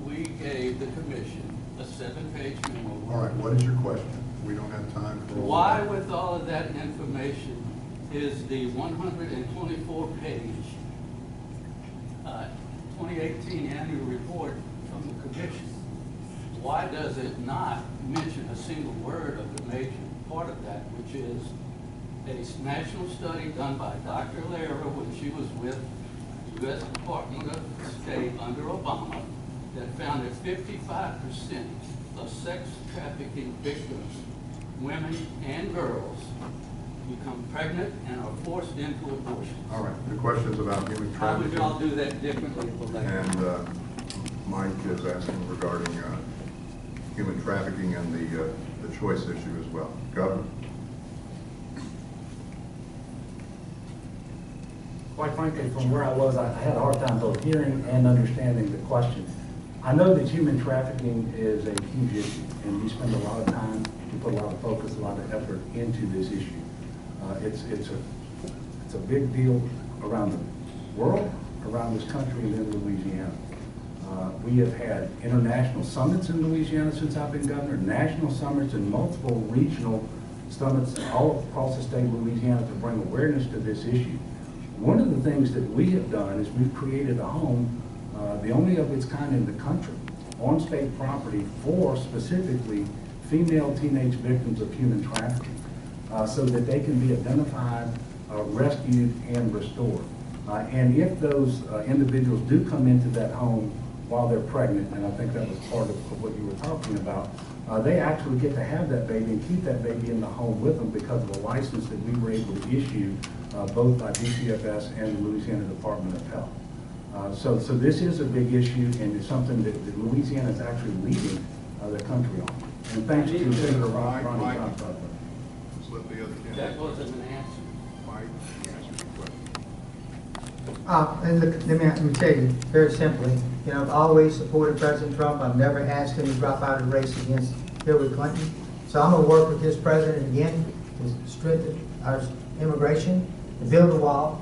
we gave the commission a 7-page memo. All right, what is your question? We don't have time for all Why, that. with all of that information, is the 124-page 2018 annual report from the commission, why does it not mention a single word of the major part of that, which is a national study done by Dr. Lara when she was with the U.S. Department of State under Obama that found that 55% of sex trafficking victims, women and girls, become pregnant and are forced into abortion. All right, the question is about human How would trafficking. y'all do that differently for later? And Mike is asking regarding human trafficking and the choice issue as well. Governor? Quite frankly, from where I was, I had a hard time both hearing and understanding the question. I know that human trafficking is a huge issue, and we spend a lot of time, we put a lot of focus, a lot of effort into this issue. It's a big deal around the world, around this country, and in Louisiana. We have had international summits in Louisiana since I've been governor, national summits and multiple regional summits all across the state of Louisiana to bring awareness to this issue. One of the things that we have done is we've created a home, the only of its kind in the country, on state property for specifically female teenage victims of human trafficking, so that they can be identified, rescued, and restored. And if those individuals do come into that home while they're pregnant, and I think that was part of what you were talking about, they actually get to have that baby and keep that baby in the home with them because of a license that we were able to issue both by DCFS and the Louisiana Department of Health. So this is a big issue, and it's something that Louisiana is actually leading the country on. And thanks to Senator Ronnie Johnson. Let's let the other That candidate. wasn't an answer. Mike, answer your question. And look, let me tell you very simply, you know, I've always supported President Trump. I've never asked him to drop out of the race against Hillary Clinton. So I'm going to work with this president again to strengthen our immigration, to build a wall,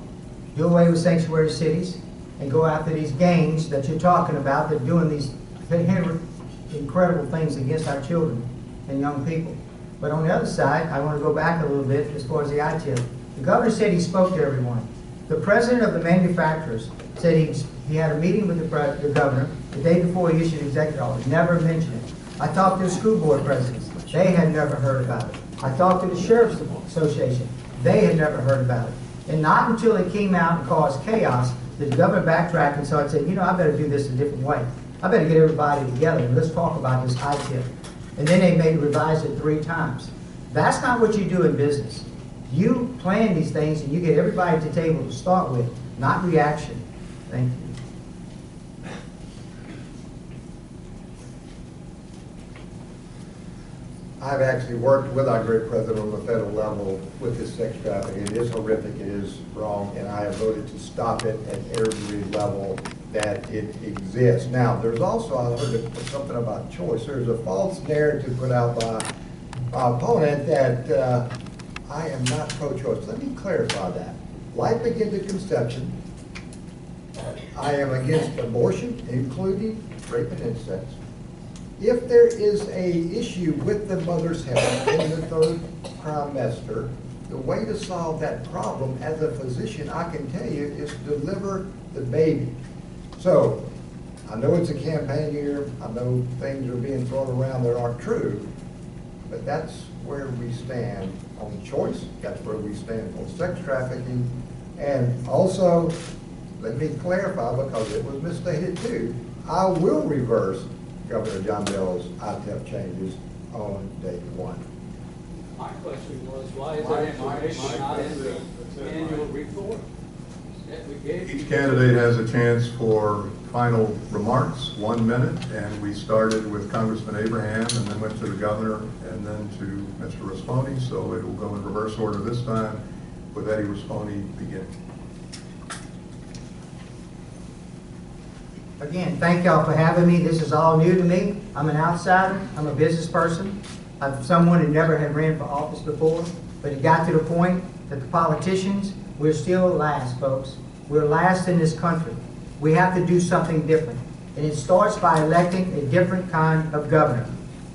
do away with sanctuary cities, and go after these gangs that you're talking about that are doing these incredible things against our children and young people. But on the other side, I want to go back a little bit as far as the ITIP. The governor said he spoke to everyone. The president of the manufacturers said he had a meeting with the governor the day before he issued executive orders, never mentioned it. I talked to the school board presidents. They had never heard about it. I talked to the Sheriff's Association. They had never heard about it. And not until it came out and caused chaos did the governor backtrack and started saying, you know, I better do this a different way. I better get everybody together and let's talk about this ITIP. And then they revised it 3 times. That's not what you do in business. You plan these things and you get everybody at the table to start with, not reaction. Thank you. I've actually worked with our great president on the federal level with this sex trafficking. It is horrific, it is wrong, and I have voted to stop it at every level that it exists. Now, there's also, I heard something about choice. There's a false narrative put out by my opponent that I am not pro-choice. Let me clarify that. Life begins at conception. I am against abortion, including rape and incest. If there is a issue with the mother's health in the 3rd trimester, the way to solve that problem as a physician, I can tell you, is to deliver the baby. So, I know it's a campaign year, I know things are being thrown around that aren't true, but that's where we stand on choice, that's where we stand on sex trafficking, and also, let me clarify because it was misstated too, I will reverse Governor John Bell's ITEP changes on day 1. My question was, why is that information not in the annual report that we gave you? Each candidate has a chance for final remarks, 1 minute, and we started with Congressman Abraham and then went to the governor and then to Mr. Risponi, so it will go in reverse order this time with Eddie Risponi beginning. Again, thank y'all for having me. This is all new to me. I'm an outsider. I'm a business person. I'm someone who never had ran for office before, but it got to the point that the politicians, we're still last, folks. We're last in this country. We have to do something different. And it starts by electing a different kind of governor.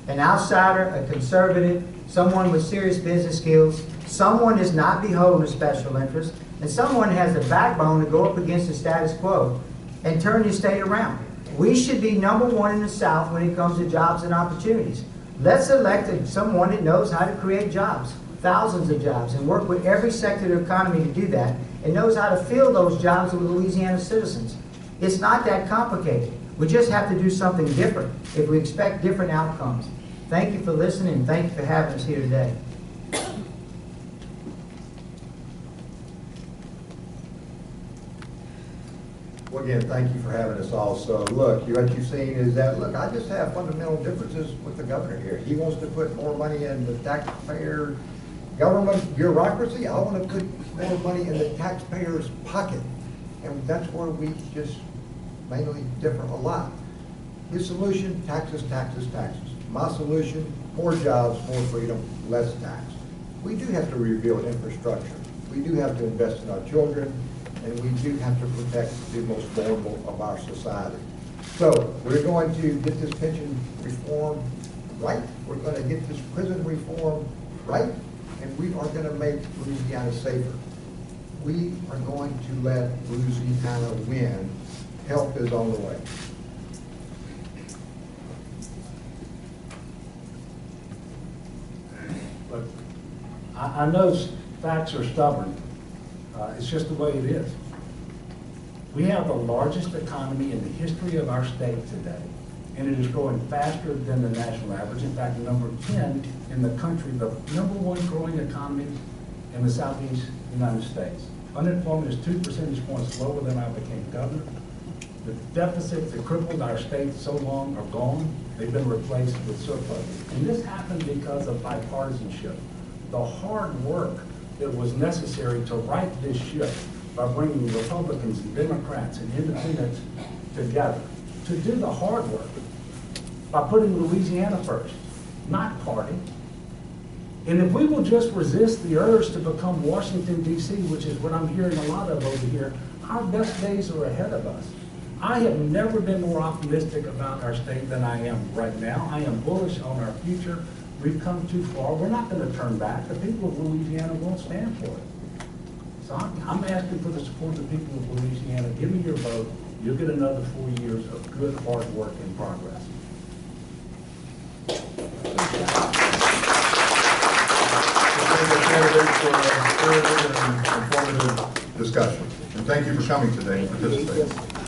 An outsider, a conservative, someone with serious business skills, someone is not beholden to special interests, and someone has the backbone to go up against the status quo and turn the state around. We should be #1 in the South when it comes to jobs and opportunities. Let's elect someone that knows how to create jobs, thousands of jobs, and work with every sector of the economy to do that, and knows how to fill those jobs with Louisiana citizens. It's not that complicated. We just have to do something different if we expect different outcomes. Thank you for listening, and thank you for having us here today. Well, again, thank you for having us also. Look, what you've seen is that, look, I just have fundamental differences with the governor here. He wants to put more money in the taxpayer government bureaucracy. I want to put more money in the taxpayer's pocket. And that's where we just mainly differ a lot. His solution, taxes, taxes, taxes. My solution, more jobs, more freedom, less tax. We do have to rebuild infrastructure. We do have to invest in our children, and we do have to protect the most vulnerable of our society. So we're going to get this pension reform right. We're going to get this prison reform right, and we are going to make Louisiana safer. We are going to let Louisiana win. Help is on the way. Look, I know facts are stubborn. It's just the way it is. We have the largest economy in the history of our state today, and it is growing faster than the national average. In fact, number 10 in the country, the #1 growing economy in the southeast United States. Unemployment is 2 percentage points lower than I became governor. The deficits that crippled our state so long are gone. They've been replaced with surplus. And this happened because of bipartisanship. The hard work that was necessary to right this ship by bringing Republicans and Democrats and independents together, to do the hard work by putting Louisiana first, not party. And if we will just resist the urge to become Washington, D.C., which is what I'm hearing a lot of over here, our best days are ahead of us. I have never been more optimistic about our state than I am right now. I am bullish on our future. We've come too far. We're not going to turn back. The people of Louisiana won't stand for it. So I'm asking for the support of the people of Louisiana. Give me your vote. You'll get another 4 years of good, hard work and progress. For a spirited and informative discussion. And thank you for coming today and participating.